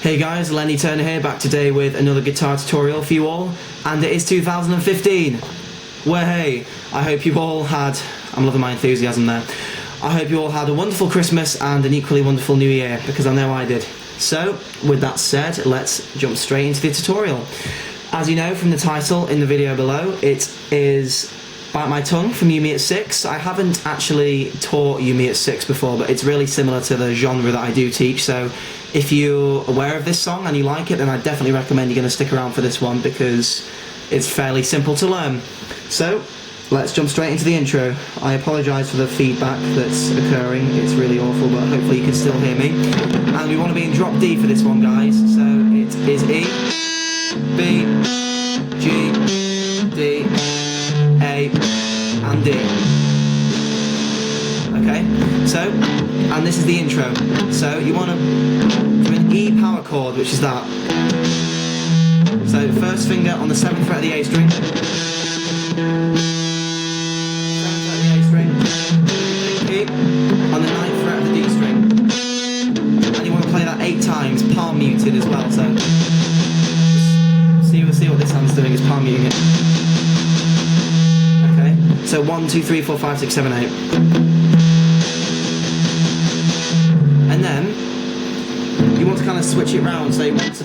Hey guys, Lenny Turner here, back today with another guitar tutorial for you all, and it is 2015. Well, hey, I hope you all had, I'm loving my enthusiasm there, I hope you all had a wonderful Christmas and an equally wonderful New Year, because I know I did. So, with that said, let's jump straight into the tutorial. As you know from the title in the video below, it is Bite My Tongue from You Me at 6. I haven't actually taught You Me at 6 before, but it's really similar to the genre that I do teach, so if you're aware of this song and you like it, then I definitely recommend you're going to stick around for this one because it's fairly simple to learn. So, let's jump straight into the intro. I apologise for the feedback that's occurring, it's really awful, but hopefully you can still hear me. And we want to be in drop D for this one, guys, so it is E, B, G, D, A, and D. Okay, so, and this is the intro. So you want to do an E power chord, which is that. So first finger on the 7th fret of the A string. 7th fret of the A string. E on the 9th fret of the D string. And you want to play that 8 times, palm muted as well. So see what this hand's doing is palm muting it. Okay, so 1, 2, 3, 4, 5, 6, 7, 8. And then you want to kind of switch it round, so you want to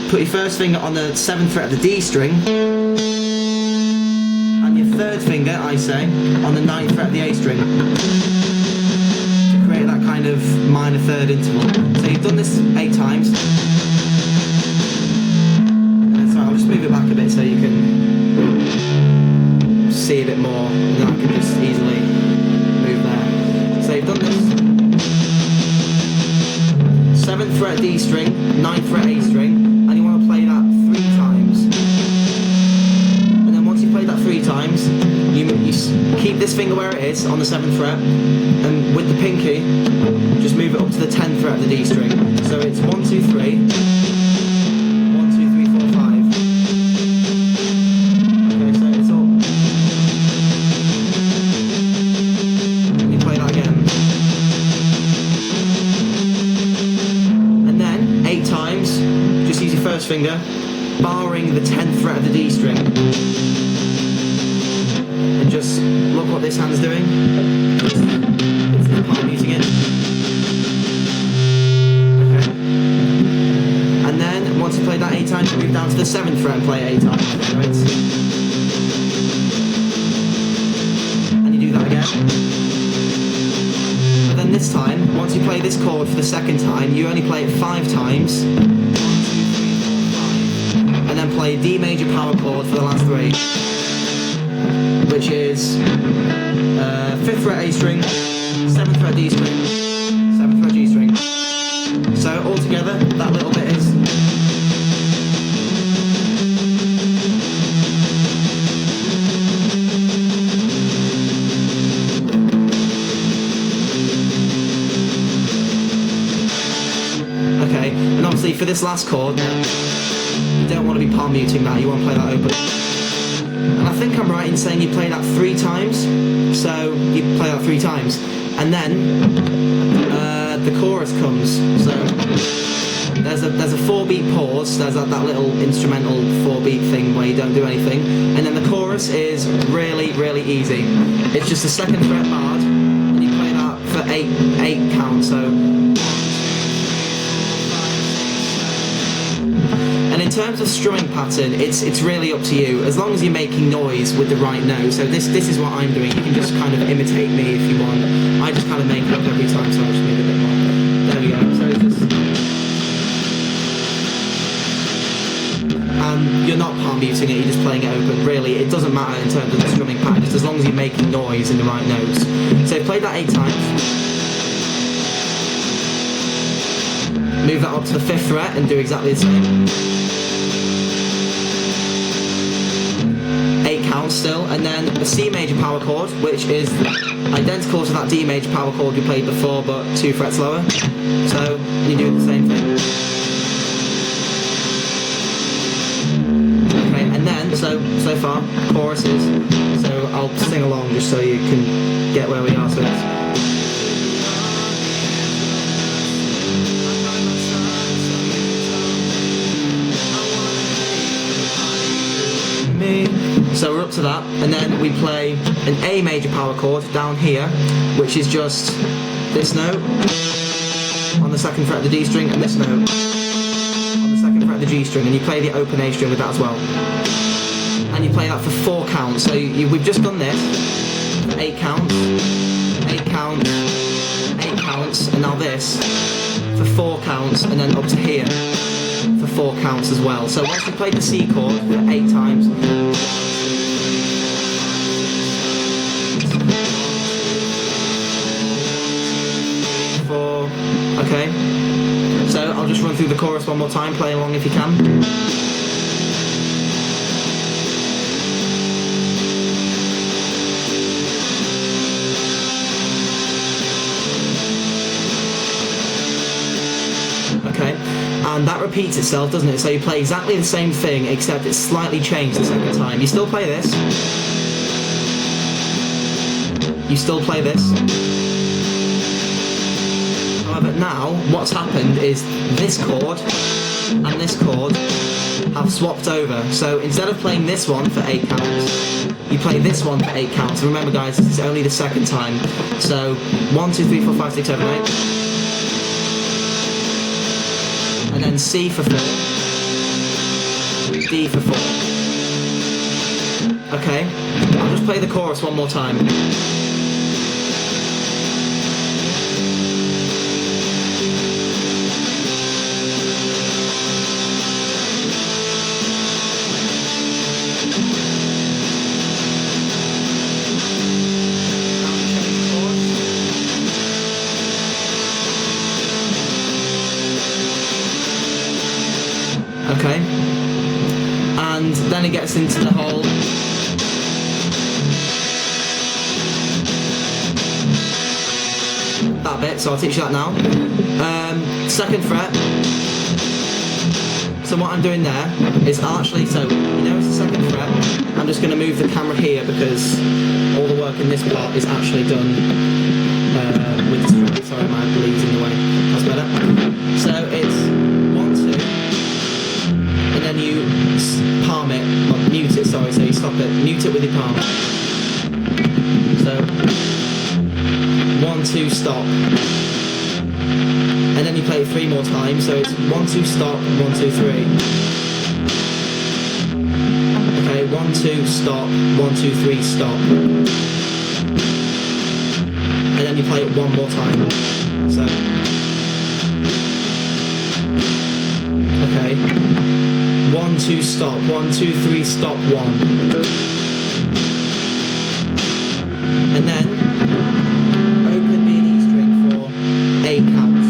put your first finger on the 7th fret of the D string and your third finger, I say, on the 9th fret of the A string to create that kind of minor third interval. So you've done this 8 times. And sorry, I'll just move it back a bit so you can see a bit more, and then I can just easily move there. So you've done this. 7th fret D string, 9th fret A string, and you want to play that 3 times. And then once you've played that 3 times, you keep this finger where it is on the 7th fret, and with the pinky, just move it up to the 10th fret of the D string. So it's 1, 2, 3, 1, 2, 3, 4, 5. Okay, so it's all. And you play that again. 8 times, just use your first finger, barring the 10th fret of the D string. And just look what this hand's doing. It's the palm using it. Okay. And then, once you play that 8 times, you move down to the 7th fret and play it 8 times. Right? And you do that again. Then this time, once you play this chord for the second time, you only play it 5 times, 1, 2, 3, 4, 5, and then play D major power chord for the last 3, which is 5th fret A string, 7th fret D string, 7th fret G string. So altogether, that little bit is. Okay, and obviously for this last chord, you don't want to be palm muting that, you want to play that open. And I think I'm right in saying you play that 3 times, so you play that 3 times, and then the chorus comes, so there's a 4-beat pause, there's that little instrumental 4-beat thing where you don't do anything, and then the chorus is really, really easy. It's just the 2nd fret barred, and you play that for 8 counts, so. And in terms of strumming pattern, it's really up to you, as long as you're making noise with the right note. So this is what I'm doing. You can just kind of imitate me if you want. I just kind of make it up every time, so I'll just move it a bit more. There we go. So just, and you're not palm muting it, you're just playing it open. Really, it doesn't matter in terms of the strumming pattern, just as long as you're making noise in the right notes. So I've played that 8 times. Move that up to the 5th fret and do exactly the same. 8 counts still, and then the C major power chord, which is identical to that D major power chord we played before, but 2 frets lower. So you do the same thing. Okay, and then so far choruses. So I'll sing along just so you can get where we are. So it's to that, and then we play an A major power chord down here, which is just this note on the 2nd fret of the D string, and this note on the 2nd fret of the G string, and you play the open A string with that as well. And you play that for 4 counts. So we've just done this for 8 counts, 8 counts, 8 counts, and now this for 4 counts, and then up to here for 4 counts as well. So once we played the C chord for 8 times, okay, so I'll just run through the chorus one more time, play along if you can. Okay, and that repeats itself, doesn't it? So you play exactly the same thing, except it's slightly changed the second time. You still play this. You still play this. However, now, what's happened is this chord and this chord have swapped over. So instead of playing this one for 8 counts, you play this one for 8 counts. And remember guys, this is only the second time. So 1, 2, 3, 4, 5, 6, 7, 8. And then C for 4. D for 4. Okay, I'll just play the chorus one more time. Okay, and then it gets into the whole that bit, so I'll teach you that now. 2nd fret. So what I'm doing there is I'll actually, so you know it's the 2nd fret, I'm just going to move the camera here because all the work in this part is actually done with the string. Sorry, my bleed's in the way. That's better. So it's 1, 2. And then you palm it, or mute it, sorry, so you stop it, mute it with your palm. So, 1, 2, stop. And then you play it 3 more times, so it's 1, 2, stop, 1, 2, 3. Okay, 1, 2, stop, 1, 2, 3, stop. And then you play it 1 more time. So, okay. 1, 2, stop, 1, 2, 3, stop, 1. And then open B and E string for 8 counts.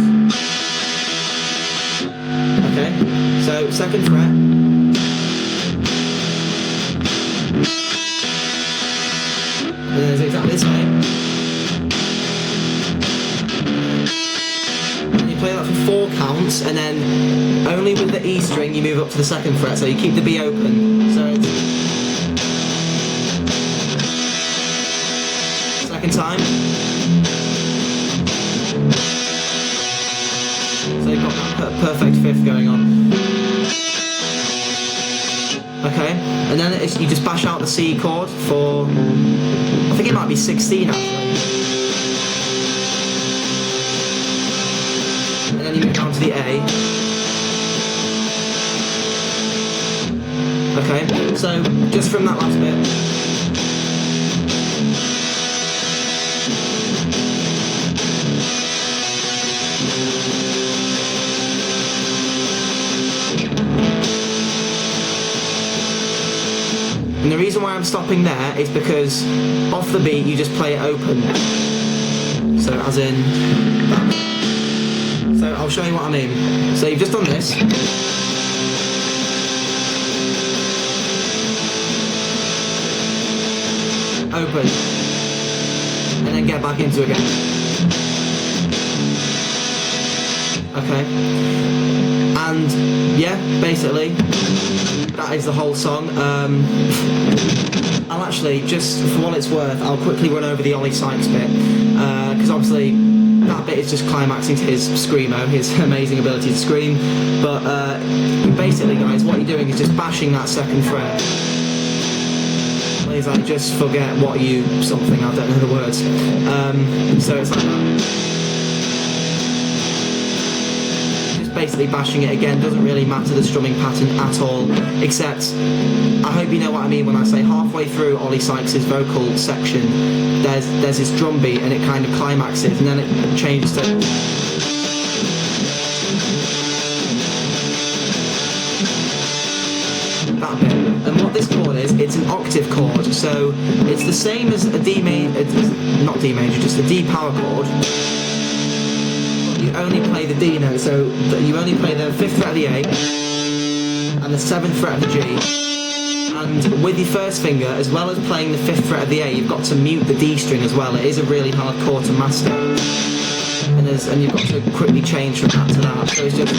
Okay, so 2nd fret. And then it's exactly the same. Play that for 4 counts, and then only with the E string you move up to the 2nd fret, so you keep the B open. So it's 2nd time. So you've got that perfect 5th going on. Okay, and then you just bash out the C chord for, I think it might be 16 actually. And then you move down to the A. Okay, so just from that last bit. And the reason why I'm stopping there is because off the beat you just play it open. So as in that. So I'll show you what I mean. So you've just done this. Open. And then get back into it again. Okay. And yeah, basically, that is the whole song. I'll actually, just for what it's worth, I'll quickly run over the Ollie Sykes bit. Because obviously, that bit is just climaxing to his screamo, his amazing ability to scream. But basically, guys, what you're doing is just bashing that 2nd fret. is I just forget what you something, I don't know the words. So it's like that. Just basically bashing it again, doesn't really matter the strumming pattern at all, except I hope you know what I mean when I say halfway through Ollie Sykes' vocal section, there's his drum beat and it kind of climaxes and then it changes to... that bit. And what this chord is, it's an octave chord, so it's the same as a D major, not D major, just a D power chord. You only play the D note, so you only play the 5th fret of the A and the 7th fret of the G. And with your first finger, as well as playing the 5th fret of the A, you've got to mute the D string as well. It is a really hard chord to master. And you've got to quickly change from that to that. So it's just...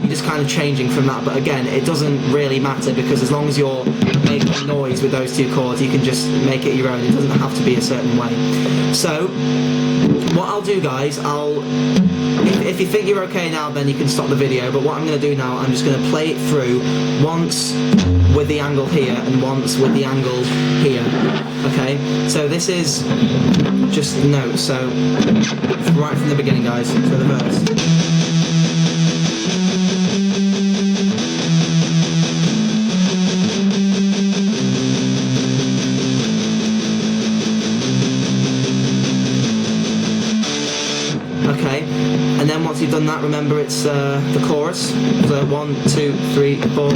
you're just kind of changing from that, but again, it doesn't really matter because as long as you're making noise with those two chords, you can just make it your own. It doesn't have to be a certain way. So, what I'll do, guys, if you think you're okay now, then you can stop the video, but what I'm going to do now, I'm just going to play it through once with the angle here and once with the angle here, okay? So this is just notes, so right from the beginning, guys, so the verse. Okay, and then once you've done that, remember it's the chorus. So 1, 2, 3, 4.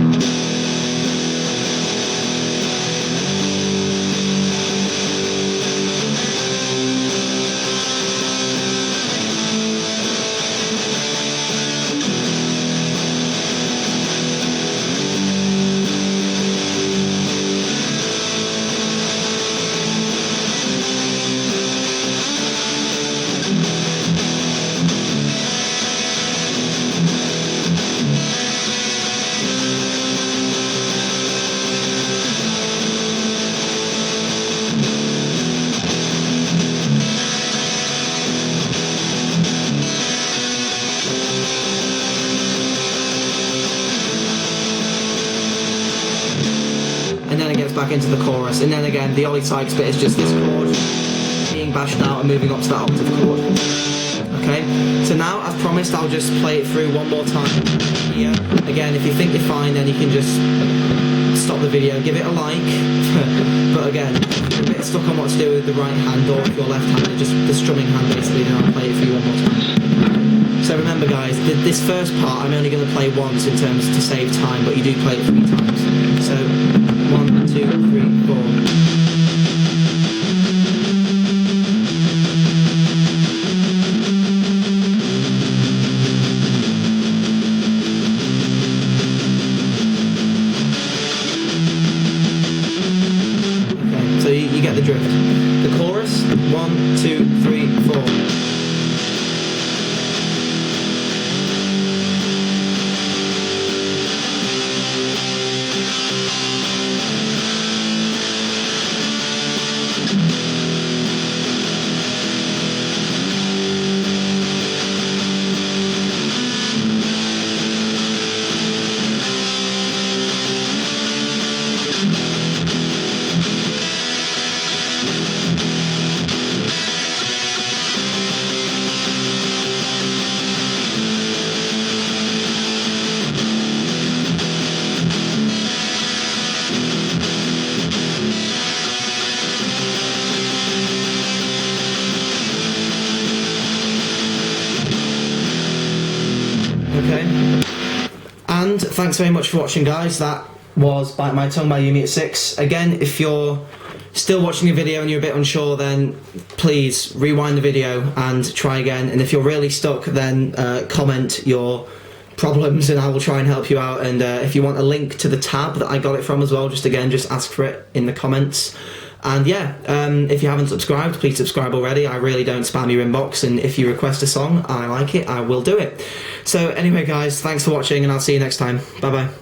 And then it gets back into the chorus, and then again the Ollie Sykes bit is just this chord being bashed out and moving up to that octave chord. Okay, so now as promised I'll just play it through one more time here. Again, if you think you're fine, then you can just stop the video, give it a like. But again, if you're a bit stuck on what to do with the right hand or if you're left-handed, just the strumming hand basically, then I'll play it for you one more time. So remember guys, this first part I'm only going to play once in terms to save time, but you do play it 3 times. So 1, 2, 3, 4. Okay, so you get the drift. The chorus, 1, 2, 3, 4. Okay, and thanks very much for watching guys. That was Bite My Tongue by Yumi at 6. Again, if you're still watching the video and you're a bit unsure, then please rewind the video and try again, and if you're really stuck, then comment your problems and I will try and help you out. And if you want a link to the tab that I got it from as well, just ask for it in the comments. And yeah, if you haven't subscribed, please subscribe already. I really don't spam your inbox, and if you request a song, I like it, I will do it. So anyway guys, thanks for watching and I'll see you next time. Bye bye.